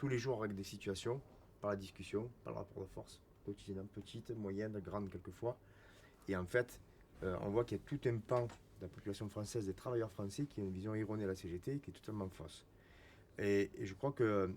tous les jours avec des situations, par la discussion, par le rapport de force, quotidiennement, petite, moyenne, grande quelquefois. Et en fait, on voit qu'il y a tout un pan de la population française, des travailleurs français, qui a une vision erronée de la CGT qui est totalement fausse. Et je crois que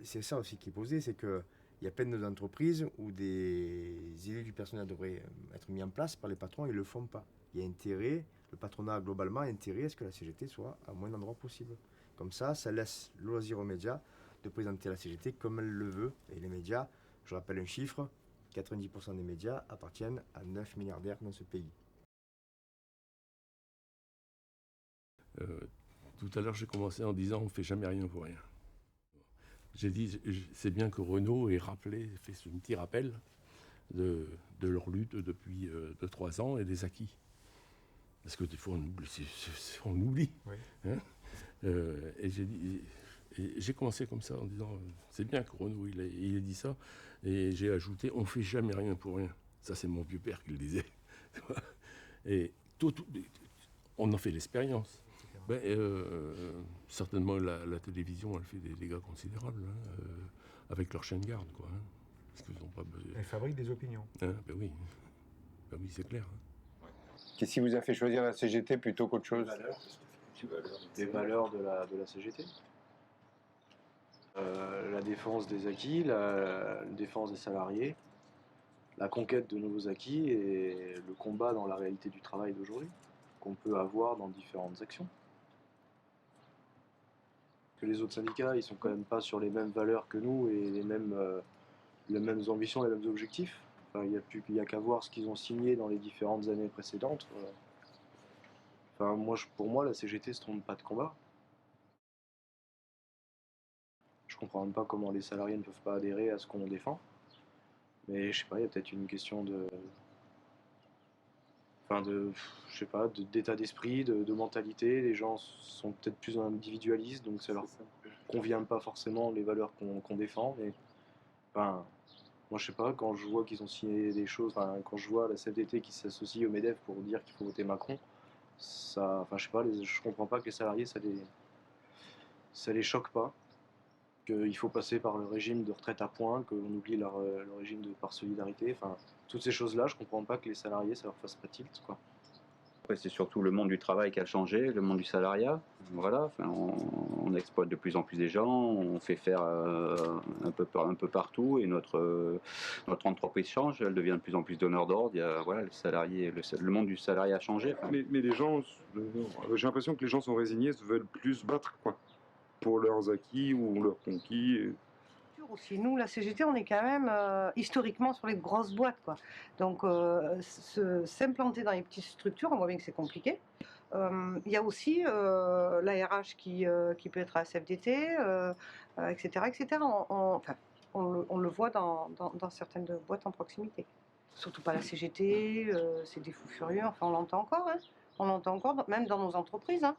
c'est ça aussi qui est posé, c'est qu'il y a plein d'entreprises où des élus du personnel devraient être mis en place par les patrons et ils ne le font pas. Il y a intérêt, le patronat globalement a intérêt à ce que la CGT soit à moins d'endroits possible. Comme ça laisse le loisir aux médias de présenter la CGT comme elle le veut. Et les médias, je rappelle un chiffre, 90% des médias appartiennent à 9 milliardaires dans ce pays. Tout à l'heure, j'ai commencé en disant on ne fait jamais rien pour rien. J'ai dit c'est bien que Renault ait fait ce petit rappel de leur lutte depuis 3 ans et des acquis. Parce que des fois on oublie. Oui. Hein, et j'ai commencé comme ça en disant c'est bien que Renault il ait dit ça. Et j'ai ajouté on ne fait jamais rien pour rien. Ça c'est mon vieux père qui le disait. Et on en fait l'expérience. Certainement la télévision elle fait des dégâts considérables avec leur chaîne garde quoi. Parce qu'ils ont pas besoin. Elle fabrique des opinions. Oui, c'est clair. Qu'est-ce qui vous a fait choisir la CGT plutôt qu'autre chose? Des valeurs de la CGT. La défense des acquis, la défense des salariés, la conquête de nouveaux acquis et le combat dans la réalité du travail d'aujourd'hui qu'on peut avoir dans différentes actions. Que les autres syndicats, ils sont quand même pas sur les mêmes valeurs que nous et les mêmes ambitions, les mêmes objectifs. Enfin, il n'y a qu'à voir ce qu'ils ont signé dans les différentes années précédentes. Enfin, pour moi, la CGT ne se trompe pas de combat. Je comprends même pas comment les salariés ne peuvent pas adhérer à ce qu'on défend. Mais je sais pas, il y a peut-être une question d'état d'esprit, de mentalité. Les gens sont peut-être plus individualistes, donc ça leur convient pas forcément les valeurs qu'on défend. Mais enfin, moi je sais pas, quand je vois qu'ils ont signé des choses, quand je vois la CFDT qui s'associe au MEDEF pour dire qu'il faut voter Macron, je sais pas, je comprends pas que les salariés ça les choque pas. Qu'il faut passer par le régime de retraite à points, qu'on oublie le régime par solidarité, enfin, toutes ces choses-là, je comprends pas que les salariés, ça leur fasse pas tilt, quoi. Après, c'est surtout le monde du travail qui a changé, le monde du salariat. Voilà, enfin, on exploite de plus en plus des gens, on fait faire un peu partout, et notre entreprise change, elle devient de plus en plus donneur d'ordre. Voilà, les salariés, le monde du salariat a changé. Enfin. Mais les gens, j'ai l'impression que les gens sont résignés, veulent plus se battre, quoi, pour leurs acquis ou leurs conquis. Aussi, nous, la CGT, on est quand même historiquement sur les grosses boîtes, quoi. Donc, s'implanter dans les petites structures, on voit bien que c'est compliqué. Il y a aussi la RH qui peut être à la CFDT, etc., etc. On le voit dans certaines boîtes en proximité. Surtout pas la CGT, c'est des fous furieux, enfin on l'entend encore, hein. On l'entend encore, même dans nos entreprises, hein.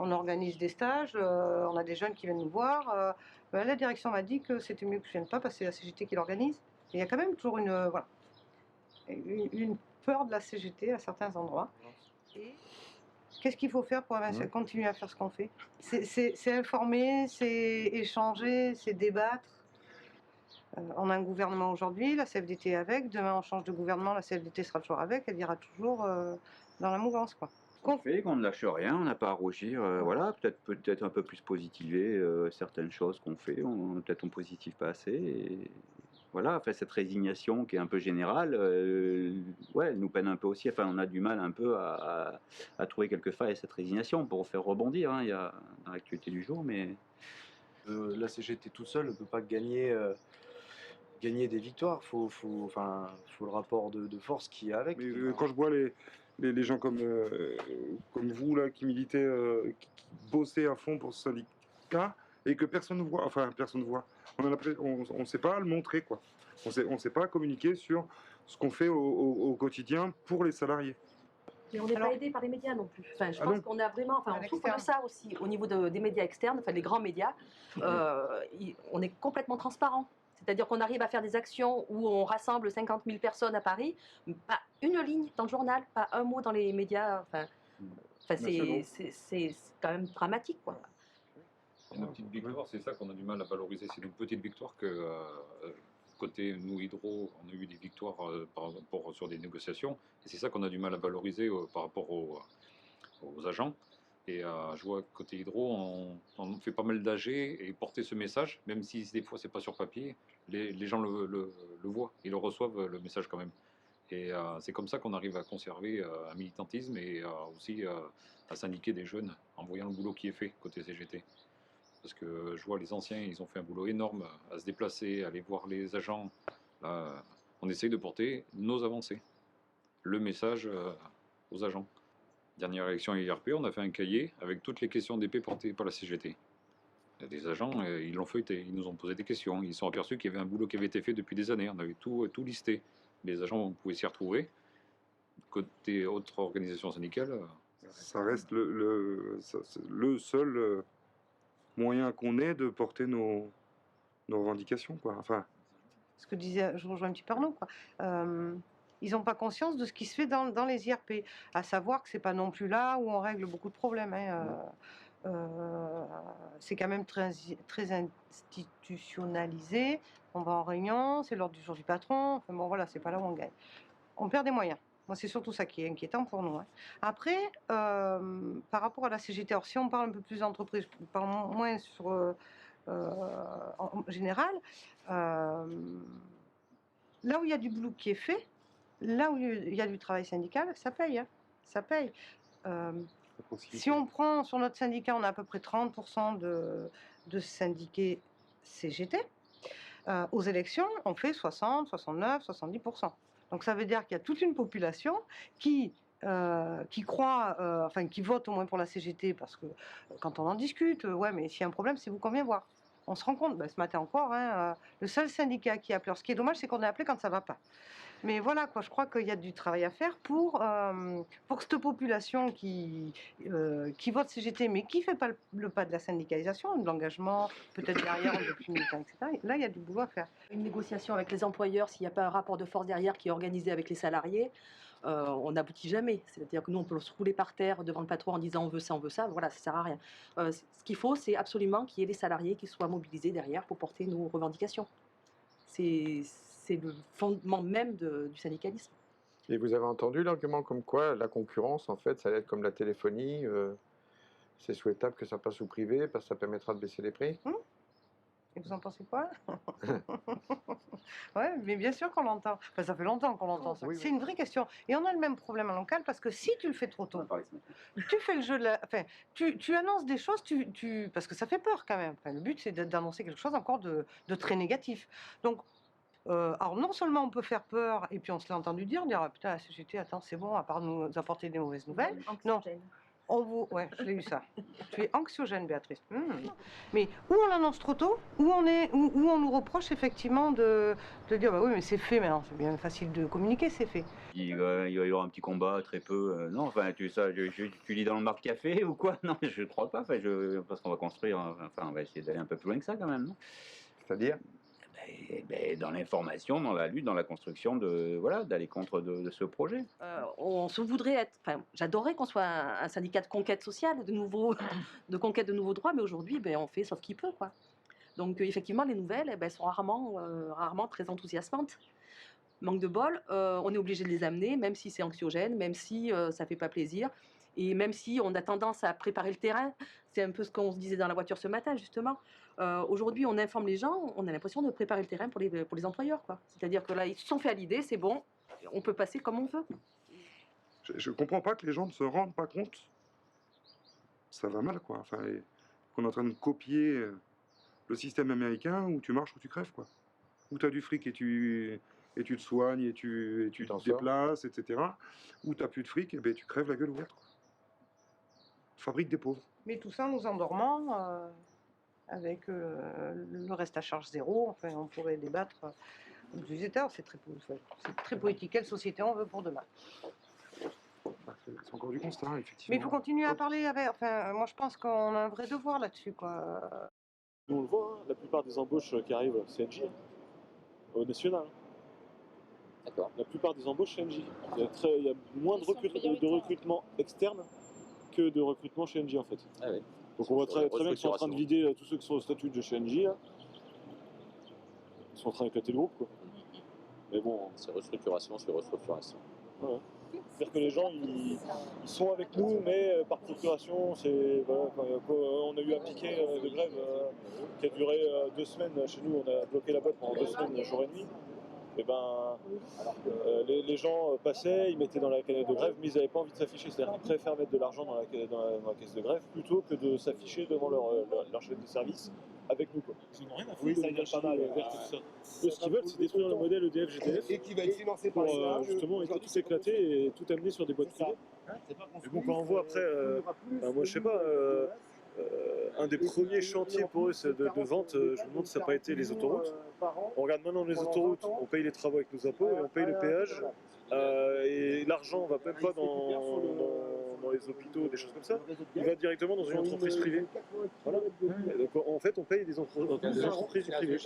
On organise des stages, on a des jeunes qui viennent nous voir. La direction m'a dit que c'était mieux que je ne vienne pas parce que c'est la CGT qui l'organise. Il y a quand même toujours une peur de la CGT à certains endroits. Et qu'est-ce qu'il faut faire pour continuer à faire ce qu'on fait? C'est informer, c'est échanger, c'est débattre. On a un gouvernement aujourd'hui, la CFDT est avec. Demain, on change de gouvernement, la CFDT sera toujours avec. Elle ira toujours dans la mouvance, quoi. On fait qu'on ne lâche rien, on n'a pas à rougir, voilà, peut-être un peu plus positiver certaines choses qu'on fait, peut-être on positive pas assez, et voilà, enfin cette résignation qui est un peu générale, elle nous peine un peu aussi, enfin on a du mal un peu à trouver quelques failles à cette résignation pour faire rebondir, hein, il y a dans l'actualité du jour, mais... La CGT toute seule ne peut pas gagner des victoires, faut le rapport de force qui est avec. Mais quand je vois les gens comme vous là qui militaient, qui bossaient à fond pour ce syndicat et que personne ne voit, on ne sait pas le montrer, quoi. On sait pas communiquer sur ce qu'on fait au quotidien pour les salariés. Et on n'est pas aidé par les médias non plus. Enfin, je pense qu'on a vraiment, on souffre de ça aussi au niveau des médias externes, les grands médias. On est complètement transparent. C'est-à-dire qu'on arrive à faire des actions où on rassemble 50 000 personnes à Paris, pas une ligne dans le journal, pas un mot dans les médias. C'est quand même dramatique, quoi. Et nos petites victoires, c'est ça qu'on a du mal à valoriser. C'est nos petites victoires que, côté nous, Hydro, on a eu des victoires sur des négociations. Et c'est ça qu'on a du mal à valoriser par rapport aux agents. Et je vois que côté Hydro, on fait pas mal d'AG et porter ce message, même si des fois c'est pas sur papier, les gens le voient, ils le reçoivent le message quand même. Et c'est comme ça qu'on arrive à conserver un militantisme et aussi à syndiquer des jeunes en voyant le boulot qui est fait côté CGT. Parce que je vois les anciens, ils ont fait un boulot énorme à se déplacer, à aller voir les agents. Là, on essaye de porter nos avancées, le message aux agents. Dernière élection IRP, on a fait un cahier avec toutes les questions d'épée portées par la CGT. Des agents, ils l'ont feuilleté, ils nous ont posé des questions, ils se sont aperçus qu'il y avait un boulot qui avait été fait depuis des années, on avait tout listé. Les agents pouvaient s'y retrouver. Côté autre organisation syndicale, ça reste le seul moyen qu'on ait de porter nos revendications, quoi. Enfin, ce que disait, je rejoins un petit peu Arnaud, quoi. Ils n'ont pas conscience de ce qui se fait dans les IRP, à savoir que c'est pas non plus là où on règle beaucoup de problèmes. C'est quand même très institutionnalisé. On va en réunion, c'est l'ordre du jour du patron. Enfin bon, voilà, c'est pas là où on gagne. On perd des moyens. Moi, c'est surtout ça qui est inquiétant pour nous. Après, par rapport à la CGT, alors si on parle un peu plus d'entreprise, je parle moins sur en général, là où il y a du boulot qui est fait, là où il y a du travail syndical, ça paye. Ça paye. Si on prend sur notre syndicat, on a à peu près 30% de syndiqués CGT. Aux élections, on fait 60, 69, 70%. Donc ça veut dire qu'il y a toute une population qui croit, enfin qui vote au moins pour la CGT, parce que quand on en discute, ouais, mais s'il y a un problème, c'est vous qu'on vient voir. On se rend compte, ce matin encore, le seul syndicat qui appelle. Alors, ce qui est dommage, c'est qu'on est appelé quand ça ne va pas. Mais voilà, quoi, je crois qu'il y a du travail à faire pour cette population qui vote CGT, mais qui ne fait pas le pas de la syndicalisation, de l'engagement, peut-être derrière, on depuis militant, etc. Là, il y a du boulot à faire. Une négociation avec les employeurs, s'il n'y a pas un rapport de force derrière qui est organisé avec les salariés, on n'aboutit jamais. C'est-à-dire que nous, on peut se rouler par terre devant le patron en disant on veut ça, voilà, ça ne sert à rien. Ce qu'il faut, c'est absolument qu'il y ait des salariés qui soient mobilisés derrière pour porter nos revendications. C'est le fondement même du syndicalisme. Et vous avez entendu l'argument comme quoi la concurrence, en fait, ça va être comme la téléphonie, c'est souhaitable que ça passe au privé parce que ça permettra de baisser les prix. Et vous en pensez quoi? Oui, mais bien sûr qu'on l'entend. Enfin, ça fait longtemps qu'on l'entend. Oui, c'est une vraie question. Et on a le même problème en local parce que si tu le fais trop tôt, tu fais le jeu de la... Enfin, tu annonces des choses, parce que ça fait peur quand même. Enfin, le but, c'est d'annoncer quelque chose encore de très négatif. Donc, alors non seulement on peut faire peur, et puis on se l'a entendu dire, ah, putain, la CGT, attends, c'est bon, à part nous apporter des mauvaises nouvelles. Non. Ouais, je l'ai eu ça. Tu es anxiogène, Béatrice. Mais ou on l'annonce trop tôt, ou on nous reproche effectivement de dire bah oui, mais c'est fait maintenant. C'est bien facile de communiquer, c'est fait. Il va y avoir un petit combat, très peu. Non, enfin, tu lis dans le marque café ou quoi? Non, je ne crois pas. Enfin, parce qu'on va construire. Enfin, on va essayer d'aller un peu plus loin que ça quand même, non? C'est-à-dire? Dans l'information, dans la lutte, dans la construction d'aller contre de ce projet. On se voudrait être, enfin, j'adorerais qu'on soit un syndicat de conquête sociale, de conquête de nouveaux droits, mais aujourd'hui, on fait sauf qui peut, quoi. Donc effectivement, les nouvelles, sont rarement très enthousiasmantes. Manque de bol, on est obligé de les amener, même si c'est anxiogène, même si ça fait pas plaisir. Et même si on a tendance à préparer le terrain, c'est un peu ce qu'on se disait dans la voiture ce matin, justement. Aujourd'hui, on informe les gens, on a l'impression de préparer le terrain pour les employeurs, quoi. C'est-à-dire que là, ils se sont fait à l'idée, c'est bon, on peut passer comme on veut. Je comprends pas que les gens ne se rendent pas compte. Ça va mal, quoi. Enfin, qu'on est en train de copier le système américain où tu marches ou tu crèves, quoi. Où tu as du fric et tu te soignes et tu te déplaces, etc. Où tu n'as plus de fric, et tu crèves la gueule ouverte, quoi. Fabrique des pauvres. Mais tout ça, nous endormant, avec le reste à charge zéro, enfin, on pourrait débattre. C'est très poétique. Quelle société on veut pour demain? C'est encore du constat, effectivement. Mais il faut continuer à parler avec... Enfin, moi, je pense qu'on a un vrai devoir là-dessus, quoi. Nous, on le voit, la plupart des embauches qui arrivent, c'est NJ, au national. D'accord. La plupart des embauches, c'est NJ. Il y a moins de recrutement externe que de recrutement chez NJ, en fait. Ah oui. Donc on voit très bien qu'ils sont en train de vider tous ceux qui sont au statut de chez Engie. Là. Ils sont en train d'éclater le groupe, quoi. Mais bon. C'est restructuration sur restructuration. Ouais. C'est-à-dire que les gens, ils sont avec nous, mais par procuration, voilà, on a eu un piquet de grève qui a duré 2 semaines. Chez nous, on a bloqué la boîte pendant 2 semaines, jour et nuit. Et les gens passaient, ils mettaient dans la canette de grève, mais ils n'avaient pas envie de s'afficher. C'est-à-dire qu'ils préfèrent mettre de l'argent dans la caisse de grève plutôt que de s'afficher devant leur chaîne de service avec nous. Quoi. Ils n'ont rien à foutre. Oui, ça vient pas mal. Verte et tout ça. Eux, ce qu'ils veulent, c'est détruire le modèle EDF GDF. Et qui va être financé par pour justement tout éclater et tout amener sur des boîtes privées. Et bon, quand on voit après, moi je sais pas, un des premiers chantiers pour eux de vente, je me demande si ça n'a pas été les autoroutes. On regarde maintenant les autoroutes, on paye les travaux avec nos impôts et on paye le péage. Et l'argent ne va même pas dans les hôpitaux, des choses comme ça. Il va directement dans une entreprise privée. Voilà. Donc en fait, on paye des entreprises privées.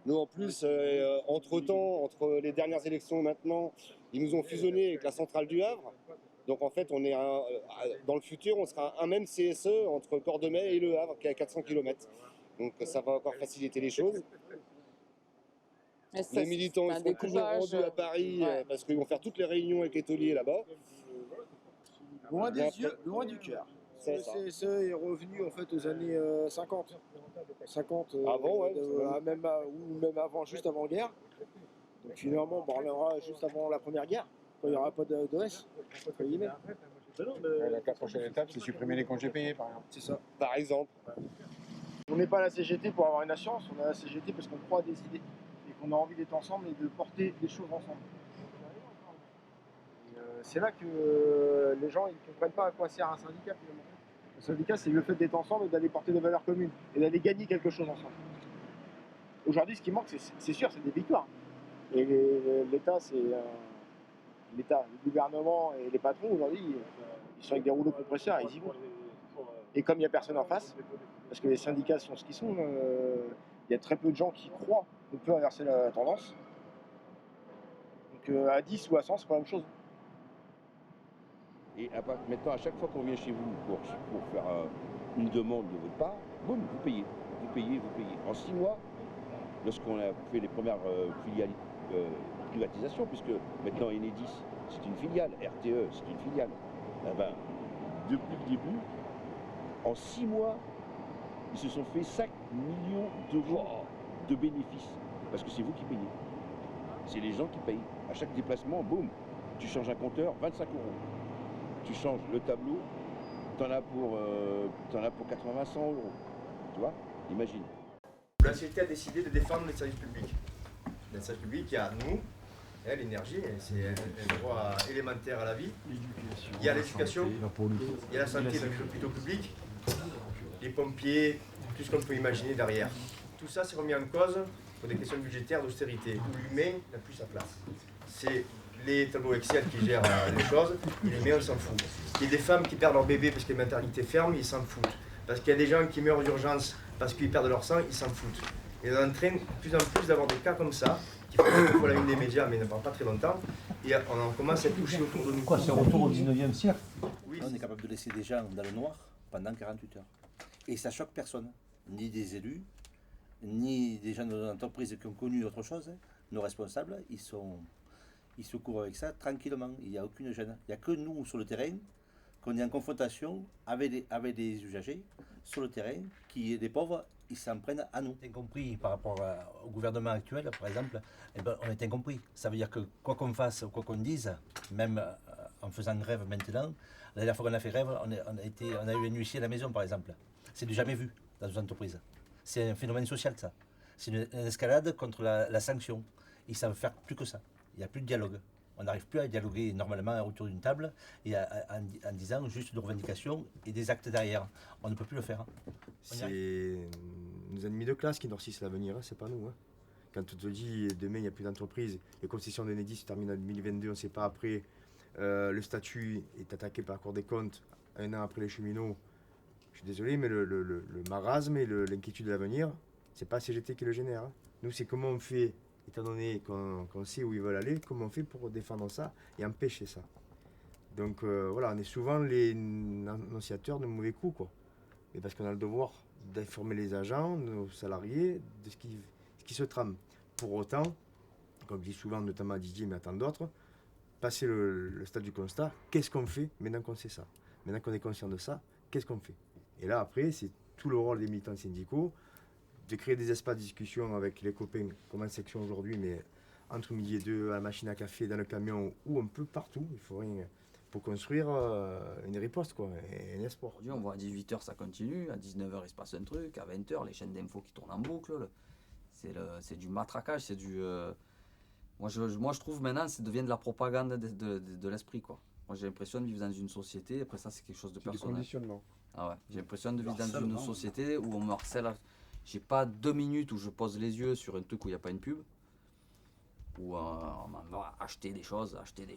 Nous, en plus, entre-temps, entre les dernières élections et maintenant, ils nous ont fusionné avec la centrale du Havre. Donc en fait, on est dans le futur, on sera un même CSE entre Cordemais et Le Havre, qui est à 400 km. Donc ça va encore faciliter les choses. Les militants seront toujours rendus à Paris parce qu'ils vont faire toutes les réunions avec les tauliers là-bas. Loin des yeux, loin du cœur. Le CSE est revenu en fait aux années 50. 50 avant, ou même avant, juste avant la guerre. Donc finalement, on reviendra juste avant la première guerre, quand il n'y aura pas d'OS. La prochaine étape, c'est supprimer les congés payés, par exemple. C'est ça. Par exemple. On n'est pas à la CGT pour avoir une assurance, on est à la CGT parce qu'on croit à des idées et qu'on a envie d'être ensemble et de porter des choses ensemble. C'est là que les gens ne comprennent pas à quoi sert un syndicat finalement. Le syndicat, c'est le fait d'être ensemble et d'aller porter des valeurs communes et d'aller gagner quelque chose ensemble. Aujourd'hui, ce qui manque, c'est sûr, c'est des victoires. Et l'État, l'État, le gouvernement et les patrons, aujourd'hui, ils sont avec des rouleaux compresseurs et ils y vont. Et comme il n'y a personne en face, parce que les syndicats sont ce qu'ils sont, il y a très peu de gens qui croient qu'on peut inverser la tendance. Donc à 10 ou à 100, c'est pas la même chose. Et maintenant, à chaque fois qu'on vient chez vous pour faire une demande de votre part, boum, vous payez. Vous payez. En 6 mois, lorsqu'on a fait les premières privatisations, puisque maintenant Enedis, c'est une filiale, RTE, c'est une filiale, depuis le début, en 6 mois, ils se sont fait 5 millions d'euros de bénéfices. Parce que c'est vous qui payez. C'est les gens qui payent. À chaque déplacement, boum, tu changes un compteur, 25 €. Tu changes le tableau, t'en as pour 80, 100 €. Tu vois, imagine. La CGT a décidé de défendre les services publics. Les services publics, il y a nous, l'énergie, c'est un droit élémentaire à la vie. Il y a l'éducation, il y a la santé, donc plutôt public, les pompiers, tout ce qu'on peut imaginer derrière. Tout ça s'est remis en cause pour des questions budgétaires d'austérité, où l'humain n'a plus sa place. C'est les tableaux Excel qui gèrent les choses, et l'humain on s'en fout. Il y a des femmes qui perdent leur bébé parce que les maternités ferment, ils s'en foutent. Parce qu'il y a des gens qui meurent d'urgence parce qu'ils perdent leur sang, ils s'en foutent. Et on est en train de plus en plus d'avoir des cas comme ça, qui font la une des médias, mais ne prend pas très longtemps, et on commence à toucher autour de nous. Quoi, c'est un retour au 19e siècle? Oui, on est capable de laisser des gens dans le noir pendant 48 heures. Et ça choque personne, ni des élus, ni des gens de nos entreprises qui ont connu autre chose. Nos responsables, ils se couvrent avec ça tranquillement, il n'y a aucune gêne. Il n'y a que nous sur le terrain, qu'on est en confrontation avec des usagers sur le terrain, qui, des pauvres, ils s'en prennent à nous. Incompris par rapport au gouvernement actuel, par exemple, on est incompris. Ça veut dire que quoi qu'on fasse, quoi qu'on dise, même en faisant grève maintenant, la dernière fois qu'on a fait grève, on a eu un huissier à la maison, par exemple. C'est du jamais vu dans une entreprise. C'est un phénomène social, ça. C'est une escalade contre la sanction. Ils savent faire plus que ça. Il n'y a plus de dialogue. On n'arrive plus à dialoguer normalement autour d'une table et en disant juste de revendications et des actes derrière. On ne peut plus le faire. C'est nos ennemis de classe qui noircissent l'avenir, c'est pas nous. Quand on te dit demain il n'y a plus d'entreprise, les concessions d'Enedis se terminent en 2022, on ne sait pas après, le statut est attaqué par la Cour des comptes, 1 an après les cheminots. Je suis désolé, mais le marasme et l'inquiétude de l'avenir, c'est pas CGT qui le génère. Nous, c'est comment on fait, étant donné qu'on sait où ils veulent aller, comment on fait pour défendre ça et empêcher ça. Donc voilà, on est souvent les annonciateurs de mauvais coups, quoi. et parce qu'on a le devoir d'informer les agents, nos salariés, de ce qui se trame. Pour autant, comme je dis souvent, notamment à Didier, mais à tant d'autres, passer le stade du constat, qu'est-ce qu'on fait maintenant qu'on sait ça? Maintenant qu'on est conscient de ça, qu'est-ce qu'on fait? Et là, après, c'est tout le rôle des militants syndicaux, de créer des espaces de discussion avec les copains, comme en section aujourd'hui, mais entre midi et deux, à la machine à café, dans le camion, ou un peu partout, il faut rien, pour construire une riposte, quoi, et un espoir. Aujourd'hui, on voit à 18h, ça continue, à 19h, il se passe un truc, à 20h, les chaînes d'infos qui tournent en boucle, c'est du matraquage, c'est du... Moi, je trouve maintenant, ça devient de la propagande de l'esprit, quoi. Moi, j'ai l'impression de vivre dans une société, après ça, c'est quelque chose de personnel. C'est du conditionnement. Ah ouais, j'ai l'impression de vivre dans une société où on me harcèle. J'ai pas 2 minutes où je pose les yeux sur un truc où il n'y a pas une pub. Où on va acheter des choses. Il n'y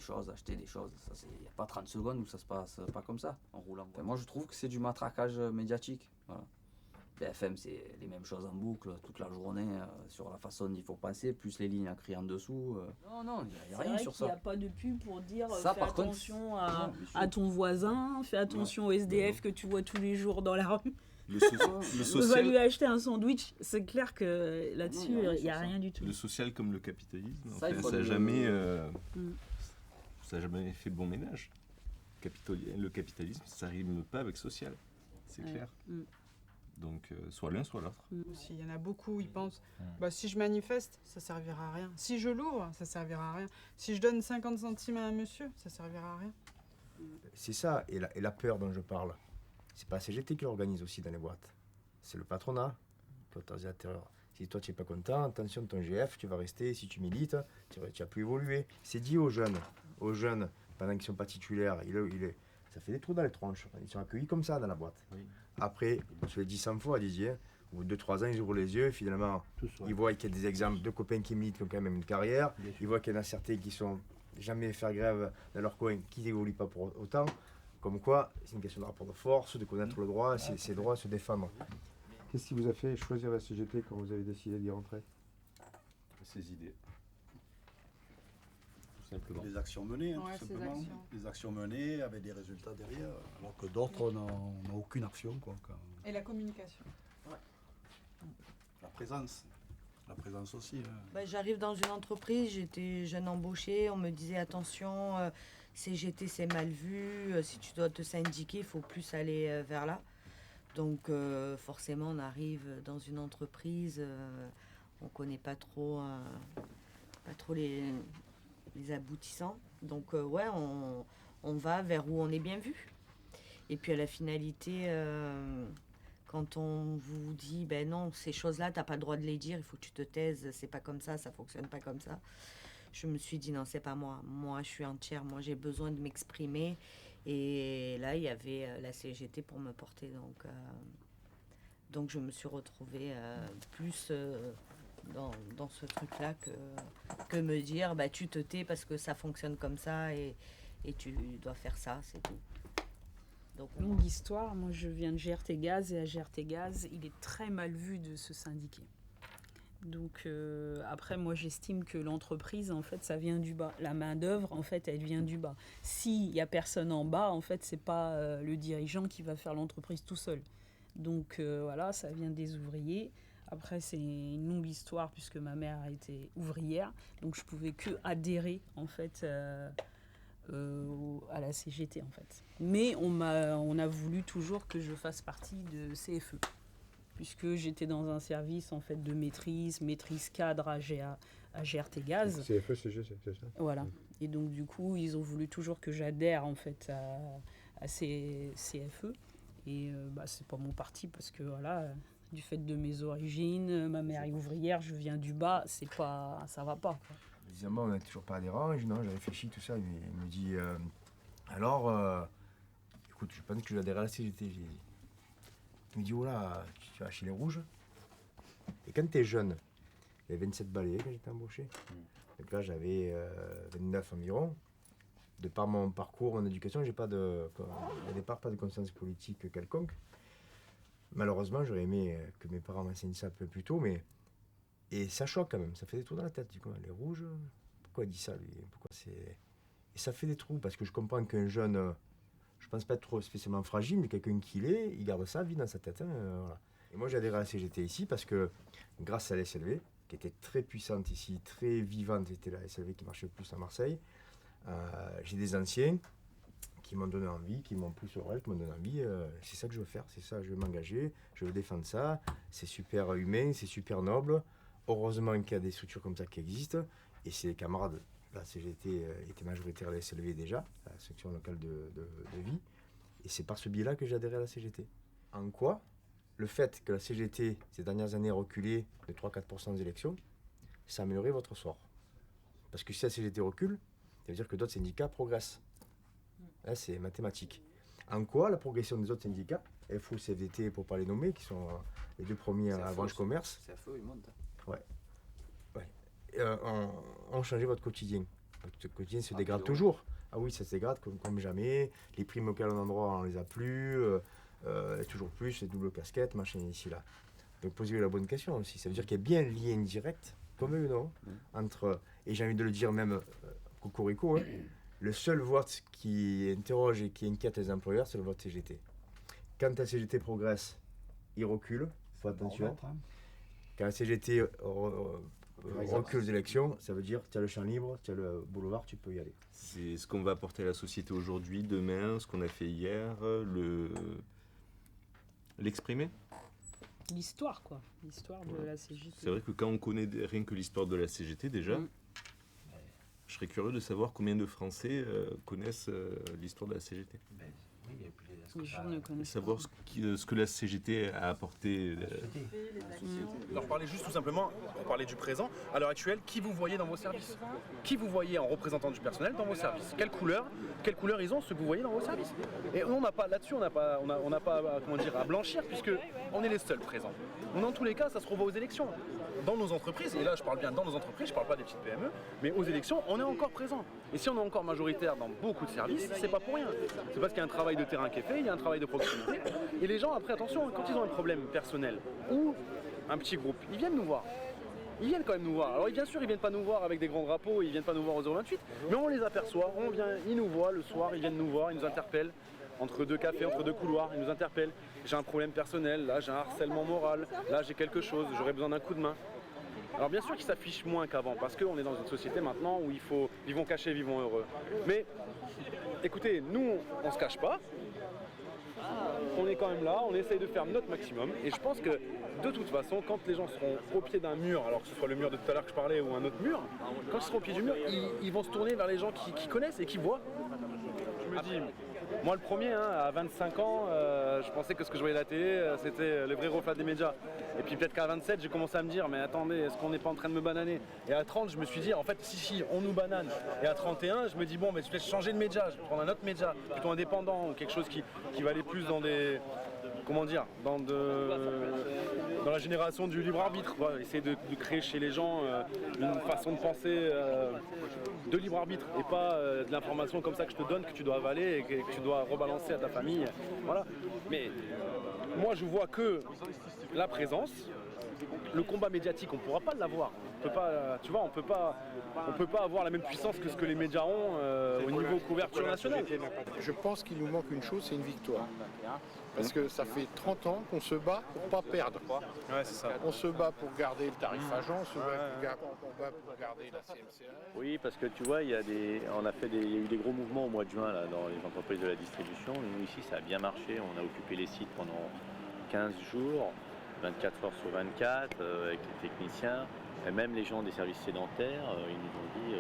a pas 30 secondes où ça se passe pas comme ça, en roulant. Enfin, moi, je trouve que c'est du matraquage médiatique. Voilà. BFM, c'est les mêmes choses en boucle toute la journée sur la façon dont il faut penser, plus les lignes à crier en dessous. Non, il n'y a rien sur ça. Il n'y a pas de pub pour dire ça, fais attention à ton voisin, fais attention au SDF que tu vois tous les jours dans la rue. Le On social... va lui acheter un sandwich. C'est clair que là-dessus, il n'y a rien du tout. Le social comme le capitalisme, Ça n'a jamais, ça a jamais fait bon ménage. Le capitalisme, ça rime pas avec social, c'est clair. Donc, soit l'un, soit l'autre. Il y en a beaucoup, ils pensent, si je manifeste, ça servira à rien. Si je l'ouvre, ça servira à rien. Si je donne 50 centimes à un monsieur, ça servira à rien. C'est ça, et la peur dont je parle. C'est pas la CGT qui l'organise aussi dans les boîtes. C'est le patronat, l'autorisateur. Si toi tu n'es pas content, attention, ton GF, tu vas rester, si tu milites, tu vas plus évoluer. C'est dit aux jeunes, pendant qu'ils ne sont pas titulaires, ça fait des trous dans les tronches. Ils sont accueillis comme ça dans la boîte. Oui. Après, je l'ai dit 100 fois à Didier, au bout de 2-3 ans, ils ouvrent les yeux, et finalement, ils voient qu'il y a des exemples de copains qui militent, qui ont quand même une carrière. Ils voient qu'il y en a certains qui sont jamais faire grève dans leur coin, qui n'évoluent pas pour autant. Comme quoi, c'est une question de rapport de force, de connaître le droit, ses droits, se défendre. Qu'est-ce qui vous a fait choisir la CGT quand vous avez décidé d'y rentrer? Ces idées. Tout simplement. Les actions menées, tout simplement. Les actions menées avec des résultats derrière, alors que d'autres n'ont aucune action. Quoi. Et la communication. La présence aussi. J'arrive dans une entreprise, j'étais jeune embauchée, on me disait attention, CGT c'est mal vu, si tu dois te syndiquer, il faut plus aller vers là. Donc forcément on arrive dans une entreprise, on ne connaît pas trop les aboutissants. Donc on va vers où on est bien vu. Et puis à la finalité, quand on vous dit ben non, ces choses-là, tu n'as pas le droit de les dire, il faut que tu te taises, c'est pas comme ça fonctionne pas comme ça. Je me suis dit non, c'est pas moi. Moi, je suis entière, moi j'ai besoin de m'exprimer. Et là, il y avait la CGT pour me porter. Donc je me suis retrouvée plus dans ce truc-là que me dire bah, tu te tais parce que ça fonctionne comme ça et tu dois faire ça, c'est tout. Donc, longue histoire, moi je viens de GRT Gaz et à GRT Gaz, il est très mal vu de se syndiquer. Donc après, moi j'estime que l'entreprise, en fait, ça vient du bas. La main-d'œuvre, en fait, elle vient du bas. S'il n'y a personne en bas, en fait, c'est pas le dirigeant qui va faire l'entreprise tout seul. Donc voilà, ça vient des ouvriers. Après, c'est une longue histoire puisque ma mère a été ouvrière, donc je pouvais que adhérer, en fait, à la CGT, en fait. Mais on a voulu toujours que je fasse partie de CFE. Puisque j'étais dans un service en fait de maîtrise cadre à GRT Gaz. CFE, CGT, c'est ça. Voilà. Et donc du coup, ils ont voulu toujours que j'adhère en fait à ces CFE. Et c'est pas mon parti parce que voilà, du fait de mes origines, ma mère est ouvrière, je viens du bas, ça va pas. Quoi. Évidemment, on n'est toujours pas adhérent. Non, j'ai réfléchi tout ça. Il me dit écoute, je pense que je vais adhérer à la CGT. Il me dit, oh là, tu vas chez les Rouges. Et quand tu es jeune, il y avait 27 balais quand j'étais embauché. Donc là, j'avais 29 environ. De par mon parcours en éducation, j'ai pas au départ, pas de conscience politique quelconque. Malheureusement, j'aurais aimé que mes parents m'enseignent ça un peu plus tôt, et ça choque quand même, ça fait des trous dans la tête. Du coup, les Rouges, pourquoi il dit ça, lui? Et ça fait des trous, parce que je comprends qu'un jeune je pense pas être trop spécialement fragile, mais quelqu'un qui l'est, il garde ça vite dans sa tête. Voilà. Et moi j'ai adhéré à la CGT ici parce que grâce à la SLV, qui était très puissante ici, très vivante, c'était la SLV qui marchait le plus à Marseille, j'ai des anciens qui m'ont donné envie, qui m'ont poussé au rêve, qui m'ont donné envie, c'est ça que je veux faire, c'est ça, je veux m'engager, je veux défendre ça, c'est super humain, c'est super noble. Heureusement qu'il y a des structures comme ça qui existent, et c'est les camarades, la CGT était majoritaire à la SLV déjà, la section locale de vie, et c'est par ce biais-là que j'ai adhéré à la CGT. En quoi le fait que la CGT, ces dernières années, a reculé de 3-4% des élections, ça a amélioré votre sort. Parce que si la CGT recule, ça veut dire que d'autres syndicats progressent. Là, c'est mathématique. En quoi la progression des autres syndicats, FO, CFDT pour ne pas les nommer, qui sont les deux premiers à la branche commerce, c'est à feu, ils montent. ont changé votre quotidien. Votre quotidien se dégrade toujours. Ah oui, ça se dégrade comme jamais. Les primes auxquelles on a droit, on ne les a plus. Toujours plus, les doubles casquettes, machin ici là. Donc posez-vous la bonne question aussi. Ça veut dire qu'il y a bien un lien indirect, comme eux, non, entre, et j'ai envie de le dire même, cocorico, le seul vote qui interroge et qui inquiète les employeurs, c'est le vote CGT. Quand la CGT progresse, il recule, il faut attention. Quand la CGT recule aux élections, ça veut dire tu as le champ libre, tu as le boulevard, tu peux y aller. C'est ce qu'on va apporter à la société aujourd'hui, demain, ce qu'on a fait hier, l'exprimer. L'histoire, quoi. L'histoire de la CGT. C'est vrai que quand on connaît rien que l'histoire de la CGT, déjà, je serais curieux de savoir combien de Français connaissent l'histoire de la CGT. Les gens ne connaissent savoir ce que la CGT a apporté. Alors parlez juste tout simplement, on parlait du présent, à l'heure actuelle, qui vous voyez dans vos services? Qui vous voyez en représentant du personnel dans vos services? Quelle couleur ils ont, ceux que vous voyez dans vos services? Et on n'a pas, là-dessus, on n'a pas comment dire, à blanchir, puisque on est les seuls présents. Donc, dans tous les cas, ça se revoit aux élections. Dans nos entreprises, et là je parle bien dans nos entreprises, je parle pas des petites PME, mais aux élections, on est encore présent. Et si on est encore majoritaire dans beaucoup de services, c'est pas pour rien. C'est parce qu'il y a un travail de terrain qui est fait, il y a un travail de proximité. Et les gens, après, attention, quand ils ont un problème personnel ou un petit groupe, ils viennent nous voir. Ils viennent quand même nous voir. Alors bien sûr, ils viennent pas nous voir avec des grands drapeaux, ils viennent pas nous voir aux 028, mais on les aperçoit, ils nous voient le soir, ils viennent nous voir, ils nous interpellent. Entre deux cafés, entre deux couloirs, ils nous interpellent. J'ai un problème personnel, là j'ai un harcèlement moral, là j'ai quelque chose, j'aurais besoin d'un coup de main. Alors bien sûr qu'ils s'affichent moins qu'avant, parce qu'on est dans une société maintenant où il faut vivons cachés, vivons heureux. Mais écoutez, nous on se cache pas, on est quand même là, on essaye de faire notre maximum, et je pense que de toute façon, quand les gens seront au pied d'un mur, alors que ce soit le mur de tout à l'heure que je parlais ou un autre mur, quand ils seront au pied du mur, ils vont se tourner vers les gens qui connaissent et qui voient. Je me dis, moi le premier, à 25 ans, je pensais que ce que je voyais à la télé, c'était le vrai reflet des médias. Et puis peut-être qu'à 27, j'ai commencé à me dire, mais attendez, est-ce qu'on n'est pas en train de me bananer? Et à 30, je me suis dit, en fait, si, on nous banane. Et à 31, je me dis, bon, mais je vais changer de média, je vais prendre un autre média, plutôt indépendant, ou quelque chose qui va aller plus dans des... Comment dire, dans la génération du libre arbitre, voilà, essayer de créer chez les gens une façon de penser de libre arbitre et pas de l'information comme ça que je te donne, que tu dois avaler et que tu dois rebalancer à ta famille. Voilà. Mais moi je vois que la présence, le combat médiatique, on ne pourra pas l'avoir. On peut pas, tu vois, on peut pas avoir la même puissance que ce que les médias ont au niveau couverture nationale. Je pense qu'il nous manque une chose, c'est une victoire. Parce que ça fait 30 ans qu'on se bat pour pas perdre. Ouais, c'est ça. On se bat pour garder le tarif agent, on se bat pour garder la CMCA. Oui, parce que tu vois, il y a eu des gros mouvements au mois de juin là, dans les entreprises de la distribution. Et nous ici, ça a bien marché. On a occupé les sites pendant 15 jours, 24 heures sur 24, avec les techniciens. Et même les gens des services sédentaires, ils nous ont dit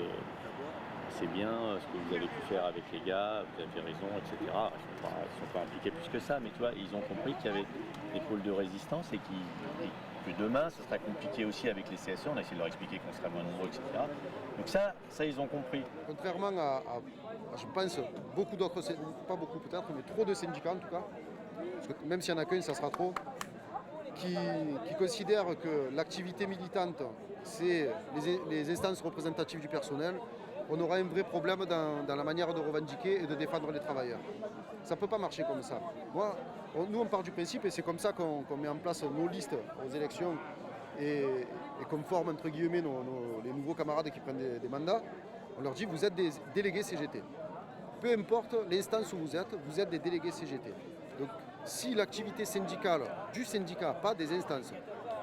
c'est bien ce que vous avez pu faire avec les gars, vous avez raison, etc. Ils ne sont pas impliqués plus que ça, mais tu vois, ils ont compris qu'il y avait des pôles de résistance et que demain, ce sera compliqué aussi avec les CSE. On a essayé de leur expliquer qu'on serait moins nombreux, etc. Donc ça ils ont compris. Contrairement à je pense, beaucoup d'autres, pas beaucoup peut-être, mais trop de syndicats en tout cas, parce que même s'il y en a qu'un, ça sera trop, qui considèrent que l'activité militante, c'est les instances représentatives du personnel, on aura un vrai problème dans la manière de revendiquer et de défendre les travailleurs. Ça ne peut pas marcher comme ça. Nous, on part du principe, et c'est comme ça qu'on met en place nos listes aux élections et qu'on forme, entre guillemets, les nouveaux camarades qui prennent des mandats. On leur dit, vous êtes des délégués CGT. peu importe l'instance où vous êtes des délégués CGT. Donc si l'activité syndicale du syndicat, pas des instances,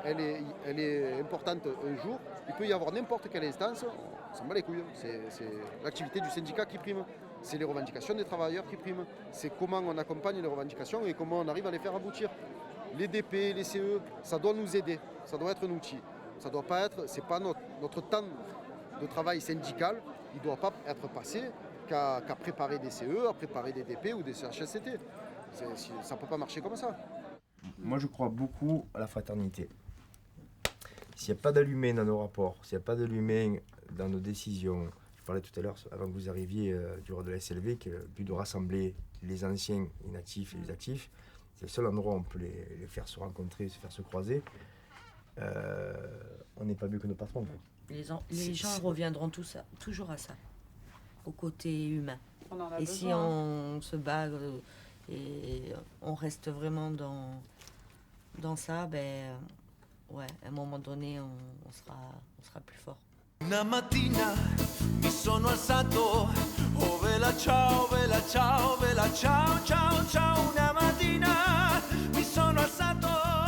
elle est importante un jour, il peut y avoir n'importe quelle instance, on s'en bat les couilles. C'est l'activité du syndicat qui prime, c'est les revendications des travailleurs qui priment, c'est comment on accompagne les revendications et comment on arrive à les faire aboutir. Les DP, les CE, ça doit nous aider, ça doit être un outil. Ça doit pas être, c'est pas notre temps de travail syndical, il ne doit pas être passé qu'à préparer des CE, à préparer des DP ou des CHSCT. Ça ne peut pas marcher comme ça. Moi, je crois beaucoup à la fraternité. S'il n'y a pas de l'humain dans nos rapports, s'il n'y a pas de l'humain dans nos décisions, je parlais tout à l'heure, avant que vous arriviez du rôle de la SLV, que le but de rassembler les anciens inactifs et les actifs, c'est le seul endroit où on peut les faire se rencontrer, se faire se croiser. On n'est pas mieux que nos patrons. Quoi. Les gens reviendront toujours à ça, au côté humain. Et si on se bat et on reste vraiment dans ça, ouais, à un moment donné, on sera plus fort. Una mattina mi sono alzato, oh vela ciao, vela ciao, vela ciao, ciao, ciao. Una mattina mi sono alzato.